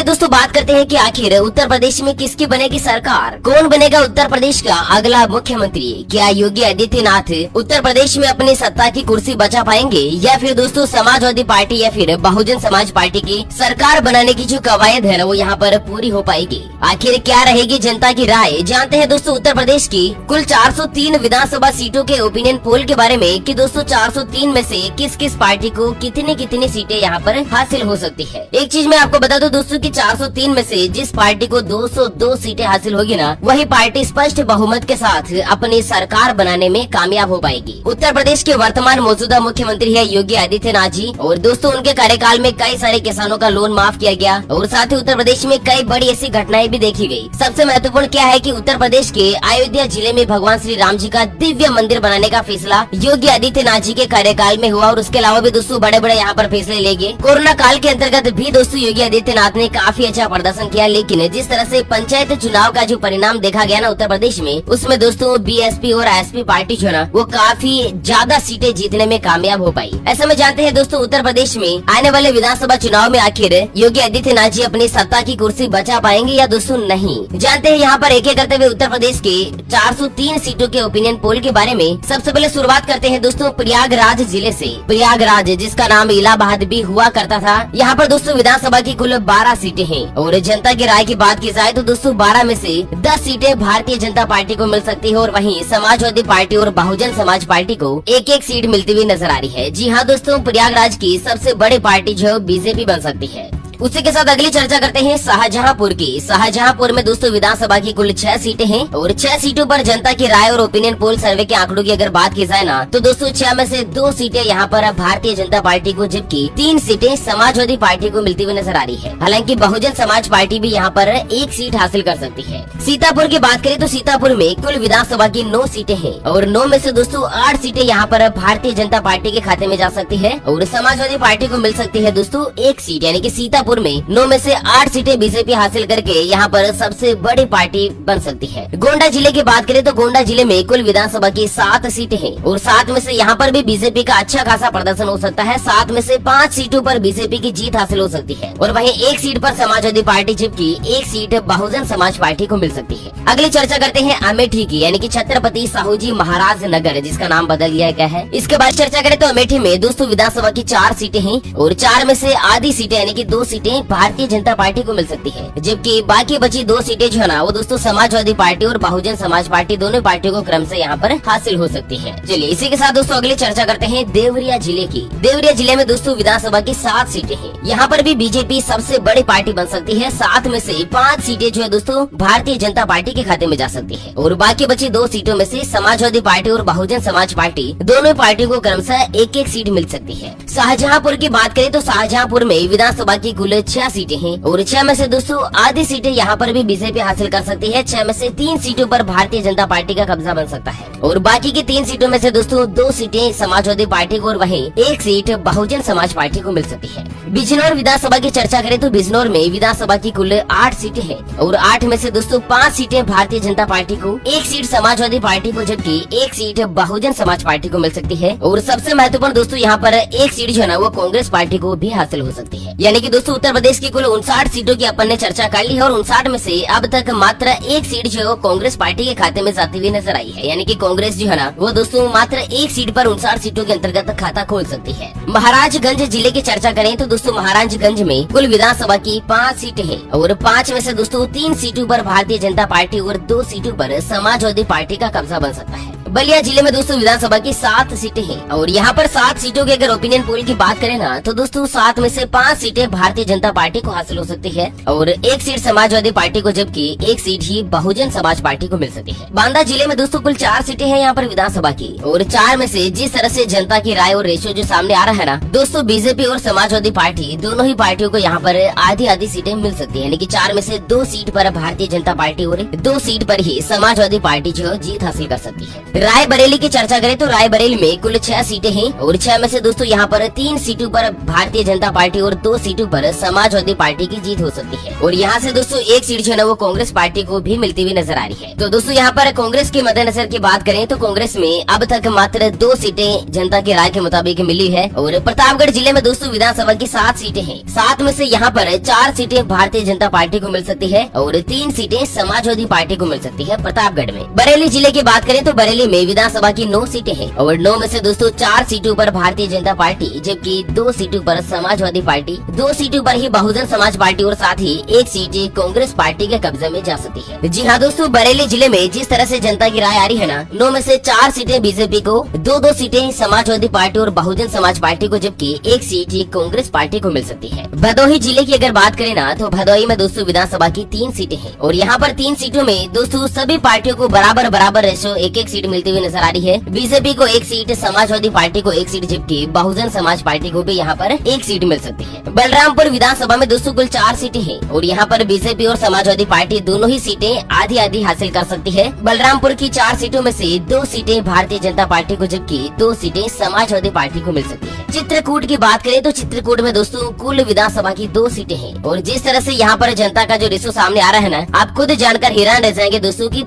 चलिए दोस्तों बात करते हैं कि आखिर उत्तर प्रदेश में किसकी बनेगी सरकार, कौन बनेगा उत्तर प्रदेश का अगला मुख्यमंत्री। क्या योगी आदित्यनाथ उत्तर प्रदेश में अपनी सत्ता की कुर्सी बचा पाएंगे या फिर दोस्तों समाजवादी पार्टी या फिर बहुजन समाज पार्टी की सरकार बनाने की जो कवायद है ना वो यहाँ पर पूरी हो पाएगी। आखिर क्या रहेगी जनता की राय, जानते हैं दोस्तों उत्तर प्रदेश की कुल 403 विधानसभा सीटों के ओपिनियन पोल के बारे में कि दोस्तों 403 में से किस किस पार्टी को कितनी कितनी सीटें यहाँ पर हासिल हो सकती है। एक चीज मैं आपको बता दूं दोस्तों कि 403 में से जिस पार्टी को 202 सीटें हासिल होगी ना वही पार्टी स्पष्ट बहुमत के साथ अपनी सरकार बनाने में कामयाब हो पाएगी। उत्तर प्रदेश के वर्तमान मौजूदा मुख्यमंत्री है योगी आदित्यनाथ जी और दोस्तों उनके कार्यकाल में कई सारे किसानों का लोन माफ किया गया और साथ ही उत्तर प्रदेश में कई बड़ी ऐसी घटनाएं भी देखी गयी। सबसे महत्वपूर्ण क्या है कि उत्तर प्रदेश के अयोध्या जिले में भगवान श्री राम जी का दिव्य मंदिर बनाने का फैसला योगी आदित्यनाथ जी के कार्यकाल में हुआ और उसके अलावा भी दोस्तों बड़े बड़े यहाँ पर फैसले ले गए। कोरोना काल के अंतर्गत भी दोस्तों योगी आदित्यनाथ ने काफी अच्छा प्रदर्शन किया, लेकिन जिस तरह से पंचायत चुनाव का जो परिणाम देखा गया ना उत्तर प्रदेश में उसमें दोस्तों बीएसपी और एसपी पार्टी जो ना वो काफी ज्यादा सीटें जीतने में कामयाब हो पाई। ऐसे में जानते हैं दोस्तों उत्तर प्रदेश में आने वाले विधानसभा चुनाव में आखिर योगी आदित्यनाथ जी अपनी सत्ता की कुर्सी बचा पाएंगे या दोस्तों नहीं। जानते हैं यहाँ पर एक एक करते हुए उत्तर प्रदेश के 403 सीटों के ओपिनियन पोल के बारे में। सबसे पहले शुरुआत करते हैं दोस्तों प्रयागराज जिले से। प्रयागराज जिसका नाम इलाहाबाद भी हुआ करता था, यहाँ पर दोस्तों विधानसभा की कुल 12 सीटें हैं और जनता की राय की बात की जाए तो दोस्तों 12 में से 10 सीटें भारतीय जनता पार्टी को मिल सकती है और वहीं समाजवादी पार्टी और बहुजन समाज पार्टी को एक एक सीट मिलती हुई नजर आ रही है। जी हाँ दोस्तों, प्रयागराज की सबसे बड़ी पार्टी जो बीजेपी बन सकती है। उसी के साथ अगली चर्चा करते हैं शाहजहांपुर की। शाहजहांपुर में दोस्तों विधानसभा की कुल 6 सीटें हैं और 6 सीटों पर जनता की राय और ओपिनियन पोल सर्वे के आंकड़ों की अगर बात की जाए ना तो दोस्तों 6 में से 2 सीटें यहाँ पर भारतीय जनता पार्टी को जबकि 3 सीटें समाजवादी पार्टी को मिलती हुई नजर आ रही है। हालांकि बहुजन समाज पार्टी भी यहाँ पर 1 सीट हासिल कर सकती है। सीतापुर की बात करें तो सीतापुर में कुल विधानसभा की 9 सीटें हैं और 9 में से दोस्तों 8 सीटें यहाँ पर भारतीय जनता पार्टी के खाते में जा सकती है और समाजवादी पार्टी को मिल सकती है दोस्तों 1 सीट, यानी कि सीतापुर में 9 में से 8 सीटें बीजेपी हासिल करके यहाँ पर सबसे बड़ी पार्टी बन सकती है। गोंडा जिले की बात करें तो गोंडा जिले में कुल विधानसभा की 7 सीटें हैं और 7 में से यहाँ पर भी बीजेपी का अच्छा खासा प्रदर्शन हो सकता है। 7 में से 5 सीटों पर बीजेपी की जीत हासिल हो सकती है और वहीं 1 सीट पर समाजवादी पार्टी जबकि 1 सीट बहुजन समाज पार्टी को मिल सकती है। अगली चर्चा करते हैं अमेठी की, यानी कि छत्रपति साहूजी महाराज नगर जिसका नाम बदल दिया गया है। इसके बाद चर्चा करें तो अमेठी में दोस्तों विधानसभा की 4 सीटें हैं और 4 में से आधी सीटें यानी कि 2 सीटें भारतीय जनता पार्टी को मिल सकती है जबकि बाकी बची 2 सीटें जो है ना वो दोस्तों समाजवादी पार्टी और बहुजन समाज पार्टी दोनों पार्टियों को क्रम से यहाँ पर हासिल हो सकती है। चलिए इसी के साथ दोस्तों अगली चर्चा करते हैं देवरिया जिले की। देवरिया जिले में दोस्तों विधानसभा की 7 सीटें हैं। यहाँ पर भी बीजेपी सबसे बड़ी पार्टी बन सकती है। 7 में से 5 सीटें जो है दोस्तों भारतीय जनता पार्टी के खाते में जा सकती है और बाकी बची 2 सीटों में से समाजवादी पार्टी और बहुजन समाज पार्टी दोनों पार्टियों को क्रमशः 1-1 सीट मिल सकती है। शाहजहांपुर की बात करें तो शाहजहांपुर में विधानसभा की कुल 6 सीटें हैं और 6 में से दोस्तों आधी सीटें यहाँ पर भी बीजेपी हासिल कर सकती है। 6 में से 3 सीटों पर भारतीय जनता पार्टी का कब्जा बन सकता है और बाकी की 3 सीटों में से दोस्तों 2 सीटें समाजवादी पार्टी को और वहीं 1 सीट बहुजन समाज पार्टी को मिल सकती है। बिजनौर विधानसभा की चर्चा करें तो बिजनौर में विधानसभा की कुल 8 सीटें हैं और 8 में से दोस्तों 5 सीटें भारतीय जनता पार्टी को, 1 सीट समाजवादी पार्टी को जबकि 1 सीट बहुजन समाज पार्टी को मिल सकती है और सबसे महत्वपूर्ण दोस्तों यहाँ पर 1 सीट जो है ना वो कांग्रेस पार्टी को भी हासिल हो सकती है। यानी कि दोस्तों उत्तर प्रदेश की कुल 59 सीटों की अपन ने चर्चा कर ली है और 59 में से अब तक मात्र 1 सीट जो है कांग्रेस पार्टी के खाते में जाती हुई नजर आई है। यानी कि कांग्रेस जो है ना वो दोस्तों मात्र 1 सीट पर 59 सीटों के अंतर्गत खाता खोल सकती है। महाराजगंज जिले की चर्चा करें तो दोस्तों महाराजगंज में कुल विधानसभा की 5 सीटें हैं और 5 में से दोस्तों 3 सीटों पर भारतीय जनता पार्टी और 2 सीटों पर समाजवादी पार्टी का कब्जा बन सकता है। बलिया जिले में दोस्तों विधानसभा की 7 सीटें हैं और यहाँ पर 7 सीटों के अगर ओपिनियन पोल की बात करें ना तो दोस्तों 7 में से 5 सीटें भारतीय जनता पार्टी को हासिल हो सकती है और 1 सीट समाजवादी पार्टी को जबकि 1 सीट ही बहुजन समाज पार्टी को मिल सकती है। बांदा जिले में दोस्तों कुल 4 सीटें हैं यहाँ पर विधानसभा की और 4 में से जिस तरह से जनता की राय और रेशियो जो सामने आ रहा है ना दोस्तों बीजेपी और समाजवादी पार्टी दोनों ही पार्टियों को यहाँ पर आधी सीटें मिल सकती है। यानी कि 4 में से 2 सीट पर भारतीय जनता पार्टी और 2 सीट पर ही समाजवादी पार्टी जो जीत हासिल कर सकती है। रायबरेली की चर्चा करें तो रायबरेली में कुल 6 सीटें हैं और 6 में से दोस्तों यहाँ पर 3 सीटों पर भारतीय जनता पार्टी और 2 सीटों पर समाजवादी पार्टी की जीत हो सकती है। और यहाँ से दोस्तों एक सीट जो है वो कांग्रेस पार्टी को भी मिलती हुई नजर आ रही है। तो दोस्तों यहाँ पर कांग्रेस के मद्देनजर की बात करें तो कांग्रेस में अब तक मात्र 2 सीटें जनता की राय के मुताबिक मिली है और प्रतापगढ़ जिले में दोस्तों विधानसभा की 7 सीटें हैं। 7 में से यहाँ पर 4 सीटें भारतीय जनता पार्टी को मिल सकती है और 3 सीटें समाजवादी पार्टी को मिल सकती है प्रतापगढ़ में। बरेली जिले की बात करें तो बरेली में विधानसभा की 9 सीटें हैं और 9 में से दोस्तों 4 सीटों पर भारतीय जनता पार्टी जबकि 2 सीटों पर समाजवादी पार्टी, 2 सीटों पर ही बहुजन समाज पार्टी और साथ ही 1 सीट कांग्रेस पार्टी के कब्जे में जा सकती है। जी हाँ दोस्तों, बरेली जिले में जिस तरह से जनता की राय आ रही है ना, 9 में से 4 सीटें बीजेपी को, 2 सीटें समाजवादी पार्टी और बहुजन समाज पार्टी को जबकि 1 सीट कांग्रेस पार्टी को मिल सकती है। भदोही जिले की अगर बात करें ना तो भदोही में दोस्तों विधानसभा की 3 सीटें हैं और यहाँ पर 3 सीटों में दोस्तों सभी पार्टियों को बराबर रेशो 1-1 सीट मिलती हुई नजर आ रही है। बीजेपी को 1 सीट, समाजवादी पार्टी को 1 सीट जबकि बहुजन समाज पार्टी को भी यहाँ पर 1 सीट मिल सकती है। बलरामपुर विधानसभा में दोस्तों कुल 4 सीटें हैं और यहाँ पर बीजेपी और समाजवादी पार्टी दोनों ही सीटें आधी हासिल कर सकती है। बलरामपुर की 4 सीटों में से 2 सीटें भारतीय जनता पार्टी को जबकि 2 सीटें समाजवादी पार्टी को मिल सकती है। चित्रकूट की बात करें तो चित्रकूट में दोस्तों कुल विधानसभा की 2 सीटें हैं और जिस तरह से यहाँ पर जनता का जो रेशो सामने आ रहा है ना, आप खुद जानकर हैरान रह जाएंगे दोस्तों की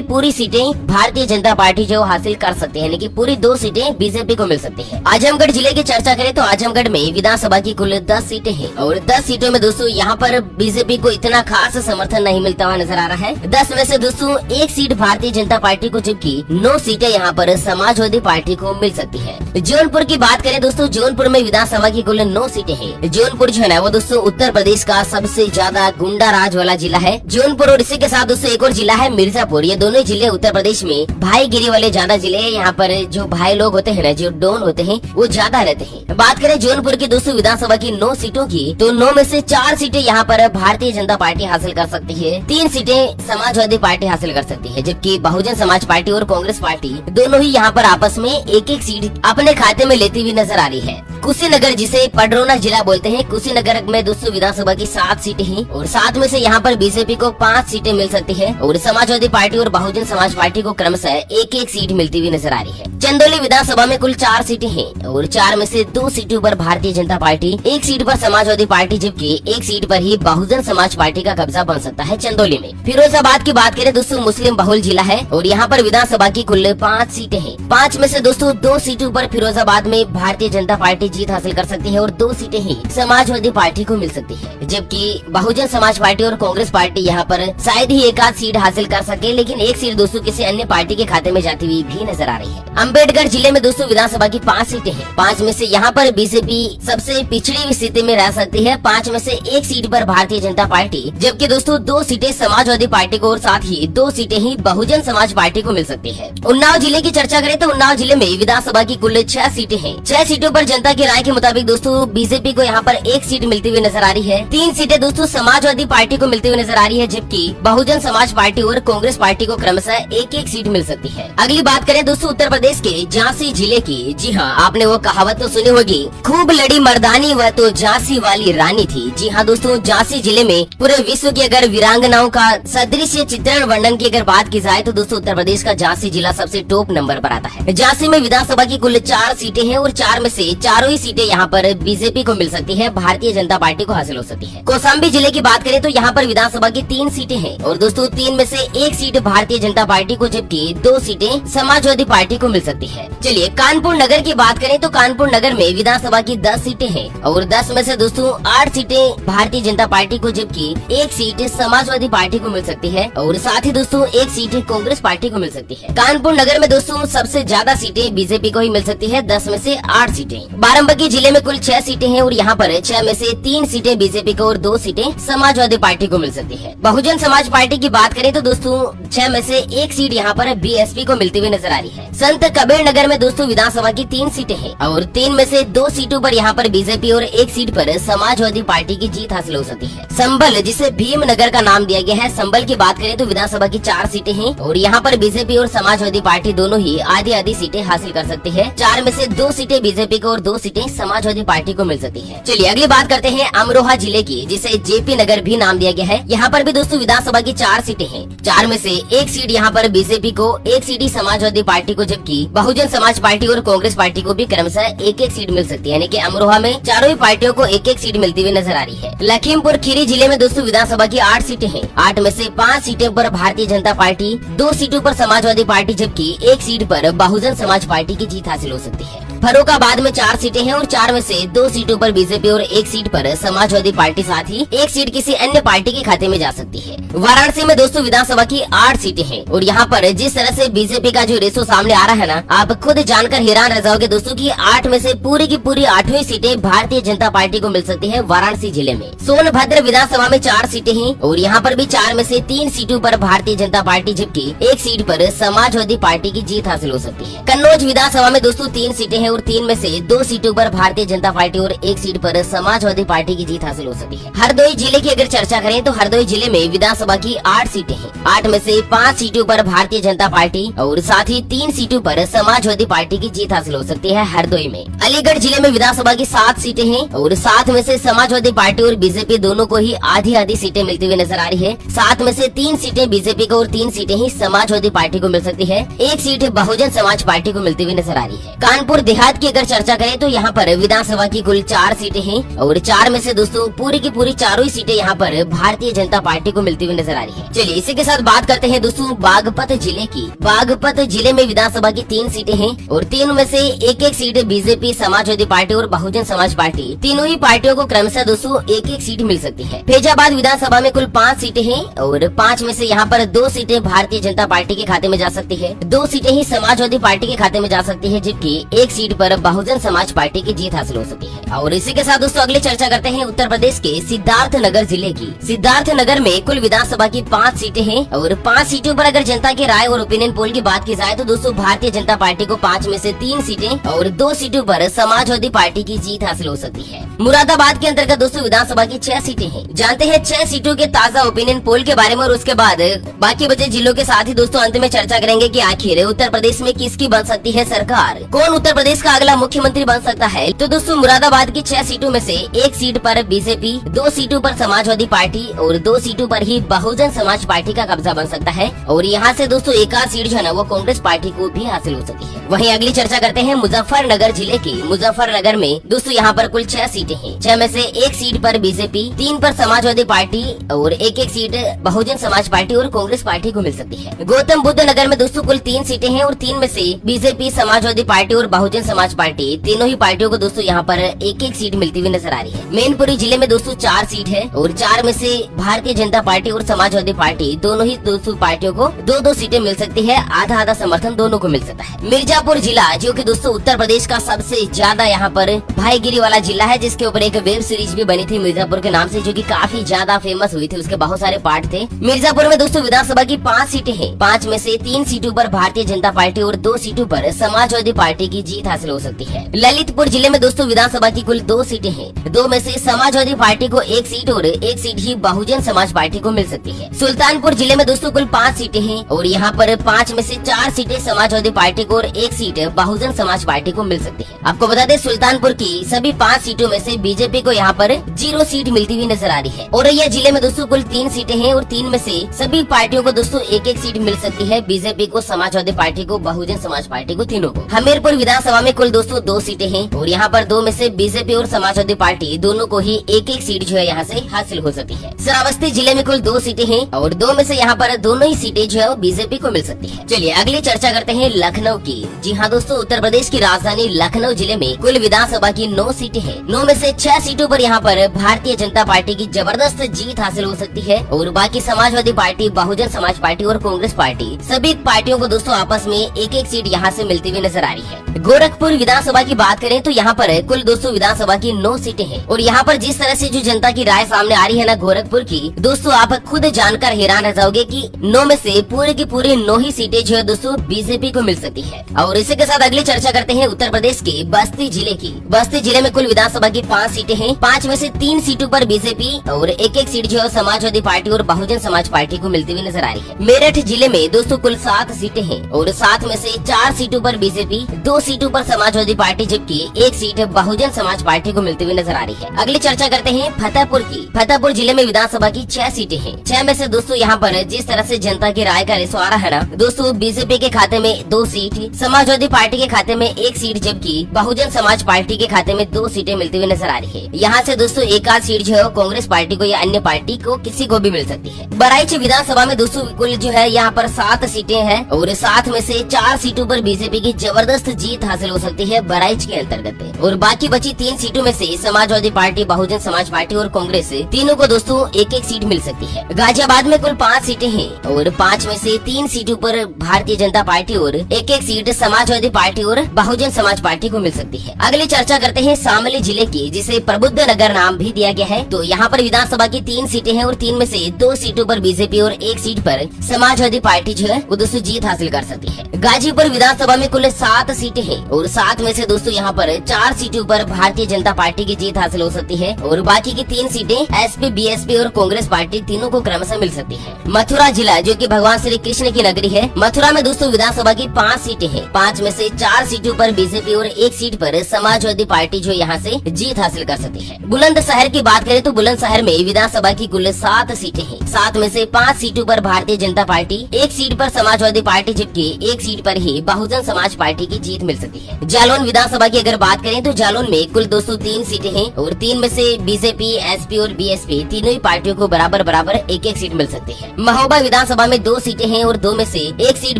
पूरी सीटें भारतीय जनता पार्टी जो हासिल कर सकते हैं, यानी कि पूरी 2 सीटें बीजेपी को मिल सकती है। आजमगढ़ जिले की चर्चा करें तो आजमगढ़ में विधानसभा की कुल 10 सीटें हैं और 10 सीटों में दोस्तों यहाँ पर बीजेपी को इतना खास समर्थन नहीं मिलता हुआ नजर आ रहा है। 10 में से दोस्तों 1 सीट भारतीय जनता पार्टी को जबकि 9 सीटें यहाँ पर समाजवादी पार्टी को मिल सकती है। जौनपुर की बात करें दोस्तों, जौनपुर में विधानसभा की कुल 9 सीटें हैं। जौनपुर जो है ना वो दोस्तों उत्तर प्रदेश का सबसे ज्यादा गुंडा राज वाला जिला है। जौनपुर और इसी के साथ दोस्तों एक और जिला है मिर्जापुर। ये दोनों जिले उत्तर प्रदेश में भाईगिरी वाले ज्यादा जिले हैं। यहाँ पर जो भाई लोग होते हैं ना, जो डॉन होते हैं, वो ज्यादा रहते हैं। बात करें जौनपुर की दोस्तों विधानसभा की 9 सीटों की तो 9 में से 4 सीटें यहाँ पर भारतीय जनता पार्टी हासिल कर सकती है, 3 सीटें समाजवादी पार्टी हासिल कर सकती है जबकि बहुजन समाज पार्टी और कांग्रेस पार्टी दोनों ही यहाँ पर आपस में 1-1 सीट अपने खाते में लेती हुई नजर आ रही है। कुशीनगर जिसे पडरौना जिला बोलते हैं, कुशीनगर में दोस्तों विधानसभा की 7 सीटें हैं और 7 में से यहाँ पर बीजेपी को 5 सीटें मिल सकती है और समाजवादी पार्टी और बहुजन समाज पार्टी को क्रमशः 1-1 सीट मिलती हुई नजर आ रही है। चंदौली विधानसभा में कुल 4 सीटें हैं और 4 में से 2 सीटों पर भारतीय जनता पार्टी, 1 सीट पर समाजवादी पार्टी जबकि 1 सीट पर ही बहुजन समाज पार्टी का कब्जा बन सकता है चंदौली में। फिरोजाबाद की बात करें दोस्तों, मुस्लिम बहुल जिला है और यहाँ पर विधानसभा की कुल 5 सीटें हैं। 5 में से दोस्तों 2 सीटों पर फिरोजाबाद में भारतीय जनता पार्टी जीत हासिल कर सकती है और 2 सीटें ही समाजवादी पार्टी को मिल सकती है जबकि बहुजन समाज पार्टी और कांग्रेस पार्टी यहाँ पर शायद ही 1 आध सीट हासिल कर सके, लेकिन 1 सीट दोस्तों किसी अन्य पार्टी के खाते में जाती हुई भी नजर आ रही है। अम्बेडकर जिले में दोस्तों विधानसभा की 5 सीटें हैं। 5 में से यहाँ पर बीजेपी सबसे पिछड़ी हुई स्थिति में रह सकती है। 5 में से 1 सीट पर भारतीय जनता पार्टी जबकि दोस्तों 2 सीटें समाजवादी पार्टी को और साथ ही 2 सीटें ही बहुजन समाज पार्टी को मिल सकती है। उन्नाव जिले की चर्चा करें तो उन्नाव जिले में विधानसभा की कुल 6 सीटें हैं। 6 सीटों पर जनता की राय के मुताबिक दोस्तों बीजेपी को यहाँ पर 1 सीट मिलती हुई नजर आ रही है। 3 सीटें दोस्तों समाजवादी पार्टी को मिलती हुई नजर आ रही है जबकि बहुजन समाज पार्टी और कांग्रेस पार्टी को क्रमशः 1-1 सीट मिल सकती है। अगली बात करें दोस्तों उत्तर प्रदेश के झांसी जिले की। जी हाँ, आपने वो कहावत तो सुनी होगी, खूब लड़ी मर्दानी वह तो झांसी वाली रानी थी। जी हाँ दोस्तों, झांसी जिले में पूरे विश्व की अगर वीरांगनाओं का सदृश्य चित्रण वर्णन की अगर बात की जाए तो दोस्तों उत्तर प्रदेश का झांसी जिला सबसे टॉप नंबर पर आता है। झांसी में विधानसभा की कुल 4 सीटें हैं और 4 में से 4 ही सीटें यहाँ पर बीजेपी को मिल सकती है, भारतीय जनता पार्टी को हासिल हो सकती है। कौशाम्बी जिले की बात करें तो यहाँ पर विधानसभा की 3 सीटें हैं और दोस्तों 3 में से 1 सीट भारतीय जनता पार्टी को जबकि 2 सीटें समाजवादी पार्टी को मिल सकती है। चलिए कानपुर नगर की बात करें तो कानपुर नगर में विधानसभा की 10 सीटें हैं और 10 में से दोस्तों 8 सीटें भारतीय जनता पार्टी को जबकि 1 सीट समाजवादी पार्टी को मिल सकती है और साथ ही दोस्तों 1 सीट कांग्रेस पार्टी को मिल सकती है। कानपुर नगर में दोस्तों सबसे ज्यादा सीटें बीजेपी को ही मिल सकती है, 10 में से 8 सीटें। बाराबंकी जिले में कुल 6 सीटें हैं और यहाँ पर 6 में से 3 सीटें बीजेपी को और 2 सीटें समाजवादी पार्टी को मिल सकती है। बहुजन समाज पार्टी की बात करें तो दोस्तों 6 में से 1 सीट यहाँ पर बीएसपी को मिलती हुई नजर आ रही है। संत कबीर नगर में दोस्तों विधानसभा की 3 सीटें हैं और 3 में से 2 सीटों पर यहाँ पर बीजेपी और 1 सीट पर समाजवादी पार्टी की जीत हासिल हो सकती है। संबल जिसे भीम नगर का नाम दिया गया है, संबल की बात करें तो विधानसभा की 4 सीटें हैं और यहाँ पर बीजेपी और समाजवादी पार्टी दोनों ही आधी सीटें हासिल कर सकती है। 4 में से 2 सीटें बीजेपी को और 2 सीटें समाजवादी पार्टी को मिल सकती है। चलिए अगली बात करते हैं अमरोहा जिले की, जिसे जेपी नगर भी नाम दिया गया है। यहाँ पर भी दोस्तों विधानसभा की 4 सीटें हैं। 4 में से एक सीट यहाँ पर बीजेपी को, एक सीट ही समाजवादी पार्टी को, जबकि बहुजन समाज पार्टी और कांग्रेस पार्टी को भी क्रमशः एक एक सीट मिल सकती है। यानी कि अमरोहा में चारों ही पार्टियों को एक एक सीट मिलती हुई नजर आ रही है। लखीमपुर खीरी जिले में दोस्तों विधानसभा की 8 सीटें हैं। 8 में से 5 सीटों पर भारतीय जनता पार्टी, 2 सीटों पर समाजवादी पार्टी, जबकि एक सीट पर बहुजन समाज पार्टी की जीत हासिल हो सकती है। फर्रुखाबाद में 4 सीटें हैं और 4 में से 2 सीटों पर बीजेपी और एक सीट पर समाजवादी पार्टी, साथ ही एक सीट किसी अन्य पार्टी के खाते में जा सकती है। वाराणसी में दोस्तों विधानसभा की 8 सीटें हैं और यहाँ पर जिस तरह से बीजेपी का जो रेशो सामने आ रहा है ना, आप खुद जानकर हैरान रह जाओगे दोस्तों कि 8 में से पूरी की पूरी 8वीं सीटें भारतीय जनता पार्टी को मिल सकती है वाराणसी जिले में। सोनभद्र विधानसभा में 4 सीटें हैं और यहाँ पर भी 4 में से 3 सीटों पर भारतीय जनता पार्टी, जबकि एक सीट पर समाजवादी पार्टी की जीत हासिल हो सकती है। कन्नौज विधानसभा में दोस्तों 3 सीटें हैं और 3 में से 2 सीटों पर भारतीय जनता पार्टी और एक सीट पर समाजवादी पार्टी की जीत हासिल हो सकती है। हरदोई जिले की अगर चर्चा करें तो हरदोई जिले में विधानसभा की 8 सीटें हैं। 8 में से 5 सीटों पर भारतीय जनता पार्टी और साथ ही 3 सीटों पर समाजवादी पार्टी की जीत हासिल हो सकती है हरदोई में। अलीगढ़ जिले में विधानसभा की 7 सीटें हैं और 7 में से समाजवादी पार्टी और बीजेपी दोनों को ही आधी आधी सीटें मिलती हुई नजर आ रही है। 7 में से 3 सीटें बीजेपी को और 3 सीटें ही समाजवादी पार्टी को मिल सकती है। एक सीट बहुजन समाज पार्टी को मिलती हुई नजर आ रही है। कानपुर देहात की अगर चर्चा करें तो यहाँ पर विधानसभा की कुल 4 सीटें हैं और 4 में से दोस्तों पूरी की पूरी चारों ही सीटें यहाँ पर भारतीय जनता पार्टी को मिलती हुई नजर आ रही है। चलिए इसी के साथ बात करते हैं दोस्तों बागपत जिले की। बागपत जिले में विधानसभा की 3 सीटें हैं और 3 में से एक एक सीट बीजेपी, समाजवादी पार्टी और बहुजन समाज पार्टी, तीनों ही पार्टियों को क्रमशः दोस्तों एक एक सीट मिल सकती है। फैजाबाद विधानसभा में कुल 5 सीटें हैं और 5 में से यहाँ पर 2 सीटें भारतीय जनता पार्टी के खाते में जा सकती है, 2 सीटें ही समाजवादी पार्टी के खाते में जा सकती है, जबकि एक सीट पर बहुजन समाज पार्टी की जीत हासिल हो सकती है। और इसी के साथ दोस्तों अगली चर्चा करते हैं उत्तर प्रदेश के सिद्धार्थनगर जिले की। सिद्धार्थनगर में कुल विधानसभा की 5 सीटें हैं और 5 सीटों पर अगर जनता की राय और ओपिनियन पोल की बात की जाए तो दोस्तों भारतीय जनता पार्टी को 5 में से 3 सीटें और 2 सीटों पर समाजवादी पार्टी की जीत हासिल हो सकती है। मुरादाबाद के अंतर्गत दोस्तों विधानसभा की 6 सीटें हैं। जानते हैं 6 सीटों के ताजा ओपिनियन पोल के बारे में और उसके बाद बाकी बचे जिलों के साथ ही दोस्तों अंत में चर्चा करेंगे कि आखिर उत्तर प्रदेश में किसकी बन सकती है सरकार, कौन उत्तर प्रदेश का अगला मुख्यमंत्री बन सकता है। तो दोस्तों मुरादाबाद की 6 सीटों में से एक सीट पर बीजेपी, 2 सीटों पर समाजवादी पार्टी और 2 सीटों पर ही बहुजन समाज पार्टी का कब्जा बन सकता है और यहाँ से दोस्तों एक आध सीट जो है ना वो कांग्रेस पार्टी को भी हासिल हो सकती है। वहीं अगली चर्चा करते हैं मुजफ्फरनगर जिले की। मुजफ्फरनगर में दोस्तों यहाँ पर कुल 6 सीटें हैं। 6 में से एक सीट पर बीजेपी, 3 पर समाजवादी पार्टी और एक एक सीट बहुजन समाज पार्टी और कांग्रेस पार्टी को मिल सकती है। गौतम बुद्ध नगर में दोस्तों कुल 3 सीटें हैं और 3 में से बीजेपी, समाजवादी पार्टी और बहुजन समाज पार्टी, तीनों ही पार्टियों को दोस्तों यहाँ पर एक एक सीट मिलती हुई नजर आ रही है। मैनपुरी जिले में दोस्तों 4 सीट है और 4 में से भारतीय जनता पार्टी और समाजवादी पार्टी दोनों ही दोस्तों पार्टियों को 2-2 सीटें मिल सकती है। आधा आधा समर्थन दोनों को मिल सकता है। मिर्जापुर जिला जो कि दोस्तों उत्तर प्रदेश का सबसे ज्यादा यहाँ पर भाईगिरी वाला जिला है, जिसके ऊपर एक वेब सीरीज भी बनी थी मिर्जापुर के नाम से, जो कि काफी ज्यादा फेमस हुई थी। उसके बहुत सारे पार्ट थे। मिर्जापुर में दोस्तों विधानसभा की 5 सीटें हैं। 5 में से 3 सीटों पर भारतीय जनता पार्टी और 2 सीटों पर समाजवादी पार्टी की जीत हासिल हो सकती है। ललितपुर जिले में दोस्तों विधानसभा की कुल 2 सीटें हैं। 2 में से समाजवादी पार्टी को 1 सीट और 1 सीट ही बहुजन समाज पार्टी को मिल सकती है। सुल्तानपुर जिले में दोस्तों कुल 5 सीटें हैं और यहाँ पर 5 में से 4 सीटें समाजवादी पार्टी को और 1 सीट बहुजन समाज पार्टी को मिल सकती है। आपको बता दें सुल्तानपुर की सभी 5 सीटों में से बीजेपी को यहाँ पर 0 सीट मिलती हुई नजर आ रही है। औरैया जिले में दोस्तों कुल 3 सीटें हैं और 3 में से सभी पार्टियों को दोस्तों 1-1 सीट मिल सकती है। बीजेपी को, समाजवादी पार्टी को, बहुजन समाज पार्टी को, तीनों को। हमीरपुर विधानसभा में कुल दोस्तों 2 सीटें हैं और यहाँ पर 2 में से बीजेपी और समाजवादी पार्टी दोनों को ही 1-1 सीट जो है यहाँ से हासिल हो सकती है। श्रावस्ती जिले में कुल 2 सीटें हैं और 2 में से यहाँ पर दोनों ही सीटें जो है वो बीजेपी को मिल सकती है। चलिए अगली चर्चा करते हैं लखनऊ की। जी हाँ दोस्तों, उत्तर प्रदेश की राजधानी लखनऊ जिले में कुल विधानसभा की 9 सीटें हैं। 9 में से 6 सीटों पर यहाँ पर भारतीय जनता पार्टी की जबरदस्त जीत हासिल हो सकती है और बाकी समाजवादी पार्टी, बहुजन समाज पार्टी और कांग्रेस पार्टी, सभी पार्टियों को दोस्तों आपस में 1-1 सीट यहाँ से मिलती हुई नजर आ रही है। गोरखपुर विधानसभा की बात करें तो यहाँ पर कुल दोस्तों विधानसभा की 9 सीटें हैं और यहाँ पर जिस तरह से जो जनता की राय सामने आ रही है ना गोरखपुर की, दोस्तों आप खुद जानकर हैरान रह जाओगे कि 9 में से पूरी की पूरी 9 ही सीटें जो है दोस्तों बीजेपी को मिल सकती है। और इसी के साथ अगली चर्चा करते हैं उत्तर प्रदेश के बस्ती जिले की। बस्ती जिले में कुल विधानसभा की 5 सीटें हैं। 5 में से 3 सीटों पर बीजेपी और 1-1 सीट जो है समाजवादी पार्टी और बहुजन समाज पार्टी को मिलती हुई नजर आ रही है। मेरठ जिले में दोस्तों कुल 7 सीटें हैं और 7 में से 4 सीटों पर बीजेपी, 2 सीटों पर पर समाजवादी पार्टी, जबकि एक सीट बहुजन समाज पार्टी को मिलती हुई नजर आ रही है। अगली चर्चा करते हैं फतेहपुर की। फतेहपुर जिले में विधानसभा की 6 सीटें हैं। 6 में से दोस्तों यहाँ पर जिस तरह से जनता की राय का रिसवा आ रहा है ना दोस्तों, बीजेपी के खाते में 2 सीट, समाजवादी पार्टी के खाते में 1 सीट, जबकि बहुजन समाज पार्टी के खाते में 2 सीटें मिलती हुई नजर आ रही है। यहाँ से दोस्तों एक आध सीट जो है कांग्रेस पार्टी को या अन्य पार्टी को किसी को भी मिल सकती है। बहराइच विधानसभा में दोस्तों कुल जो है यहाँ पर 7 सीटें हैं और 7 में से 4 सीटों पर बीजेपी की जबरदस्त जीत हासिल हो सकती है बहराइच के अंतर्गत, और बाकी बची 3 सीटों में से समाजवादी पार्टी, बहुजन समाज पार्टी और कांग्रेस तीनों को दोस्तों एक एक सीट मिल सकती है। गाजियाबाद में कुल 5 सीटें हैं और 5 में से 3 सीटों पर भारतीय जनता पार्टी और एक एक सीट समाजवादी पार्टी और बहुजन समाज पार्टी को मिल सकती है। अगली चर्चा करते हैं शामली जिले की, जिसे प्रबुद्ध नगर नाम भी दिया गया है। तो यहाँ पर विधानसभा की 3 सीटें हैं और 3 में से 2 सीटों पर बीजेपी और 1 सीट पर समाजवादी पार्टी जो है वो दोस्तों जीत हासिल कर सकती है। गाजीपुर विधानसभा में कुल 7 सीटें हैं और 7 में से दोस्तों यहाँ पर 4 सीटों पर भारतीय जनता पार्टी की जीत हासिल हो सकती है और बाकी की 3 सीटें एसपी, बीएसपी और कांग्रेस पार्टी तीनों को क्रमशः मिल सकती है। मथुरा जिला जो कि भगवान श्री कृष्ण की नगरी है, मथुरा में दोस्तों विधानसभा की 5 सीटें हैं। 5 में से 4 सीटों पर बीजेपी और 1 सीट पर समाजवादी पार्टी जो यहाँ से जीत हासिल कर सकती है। बुलंदशहर की बात करें तो बुलंदशहर में विधानसभा की कुल 7 सीटें हैं। 7 में से 5 सीटों पर भारतीय जनता पार्टी, 1 सीट पर समाजवादी पार्टी, जबकि 1 सीट पर ही बहुजन समाज पार्टी की जीत मिल सकती है। जालौन विधानसभा की अगर बात करें तो जालौन में कुल 203 सीटें हैं और 3 में से बीजेपी, एसपी और बीएसपी तीनों ही पार्टियों को बराबर बराबर एक एक सीट मिल सकती है। महोबा विधानसभा में 2 सीटें हैं और 2 में से 1 सीट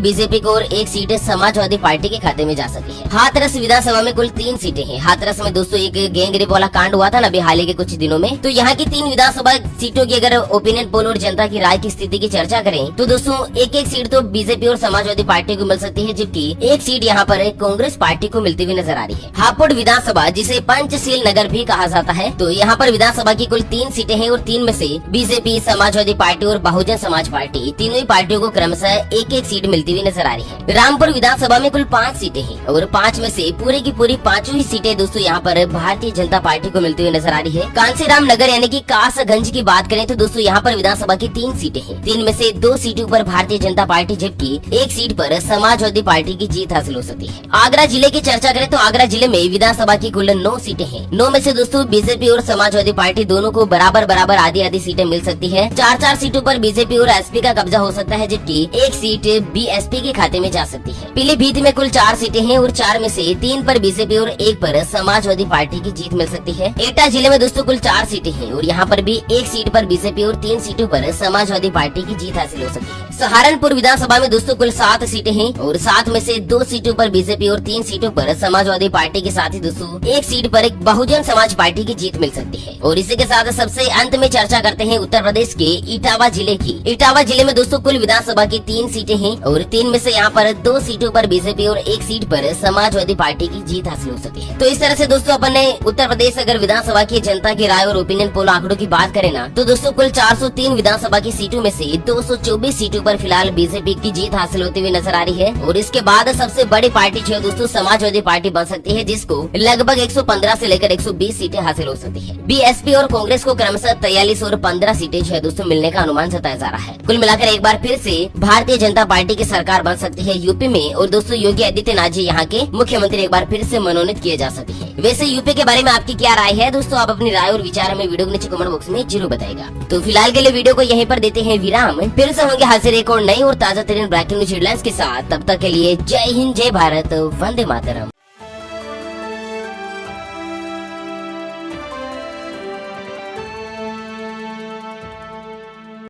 बीजेपी को और 1 सीट समाजवादी पार्टी के खाते में जा सकती है। हाथरस विधानसभा में कुल 3 सीटें हैं। हाथरस में दोस्तों एक गैंगरेप वाला कांड हुआ था ना अभी हाल ही के कुछ दिनों में, तो यहाँ की 3 विधानसभा सीटों की अगर ओपिनियन पोल और जनता की राय की स्थिति की चर्चा करें तो दोस्तों एक एक सीट तो बीजेपी और समाजवादी पार्टी को मिल सकती है, जबकि 1 सीट यहाँ पर कांग्रेस पार्टी को मिलती हुई नजर आ रही है। हापुड़ विधानसभा जिसे पंचशील नगर भी कहा जाता है, तो यहाँ पर विधानसभा की कुल 3 सीटें हैं और 3 में से बीजेपी, समाजवादी पार्टी और बहुजन समाज पार्टी तीनों ही पार्टियों को क्रमशः एक एक सीट मिलती हुई नजर आ रही है। रामपुर विधानसभा में कुल 5 सीटें हैं और 5 में से पूरी की पूरी 5 ही सीटें दोस्तों यहाँ पर भारतीय जनता पार्टी को मिलती हुई नजर आ रही है। कांसीराम नगर यानी कि कासगंज की बात करें तो दोस्तों यहाँ पर विधानसभा की 3 सीटें हैं। 3 में से 2 सीटों पर भारतीय जनता पार्टी, जबकि 1 सीट पर समाजवादी पार्टी की जीत हासिल हो सकती है। आगरा जिले की चर्चा करें तो आगरा जिले में विधानसभा की कुल 9 सीटें हैं। 9 में से दोस्तों बीजेपी और समाजवादी पार्टी दोनों को बराबर बराबर आधी आधी सीटें मिल सकती है। 4-4 सीटों पर बीजेपी और एसपी का कब्जा हो सकता है, जबकि 1 सीट बीएसपी के खाते में जा सकती है। पीलीभीत में कुल 4 सीटें हैं और 4 में से 3 पर बीजेपी और 1 पर समाजवादी पार्टी की जीत मिल सकती है। एटा जिले में दोस्तों कुल 4 सीटें हैं और यहाँ पर भी 1 सीट पर बीजेपी और 3 सीटों पर समाजवादी पार्टी की जीत हासिल हो सकती है। सहारनपुर विधानसभा में दोस्तों कुल 7 सीटें हैं और 7 में से 2 सीटों पर बीजेपी और 3 सीटों पर समाजवादी पार्टी के साथ ही दोस्तों 1 सीट पर एक बहुजन समाज पार्टी की जीत मिल सकती है। और इसी के साथ सबसे अंत में चर्चा करते हैं उत्तर प्रदेश के इटावा जिले की। इटावा जिले में दोस्तों कुल विधानसभा की 3 सीटें हैं और 3 में से यहाँ पर 2 सीटों पर बीजेपी और 1 सीट पर समाजवादी पार्टी की जीत हासिल हो सकती है। तो इस तरह से दोस्तों अपन ने उत्तर प्रदेश अगर विधानसभा की जनता की राय और ओपिनियन पोल आंकड़ों की बात करें ना तो दोस्तों कुल 403 विधानसभा की सीटों में से 224 सीटों पर फिलहाल बीजेपी की जीत हासिल होती हुई नजर आ रही है। और इसके बाद सबसे बड़ी पार्टी जो है दोस्तों समाजवादी पार्टी बन सकती है, जिसको लगभग 115 से लेकर 120 सीटें हासिल हो सकती है। बीएसपी और कांग्रेस को क्रमशः 43 और 15 सीटें जो है दोस्तों मिलने का अनुमान जताया जा रहा है। कुल मिलाकर एक बार फिर से भारतीय जनता पार्टी की सरकार बन सकती है यूपी में और दोस्तों योगी आदित्यनाथ जी यहाँ के मुख्यमंत्री एक बार फिर से मनोनीत किए जा सकते हैं। वैसे यूपी के बारे में आपकी क्या राय है दोस्तों, आप अपनी राय और विचार हमें वीडियो के नीचे कमेंट बॉक्स में जरूर बताएगा। तो फिलहाल के लिए वीडियो को यहीं पर देते हैं विराम, फिर से होंगे हाजिर एक और नई और ताजा तरीन ब्रेकिंग न्यूज हेडलाइंस के साथ। तब तक के लिए जय हिंद, जय भारत, वंदे मातरम।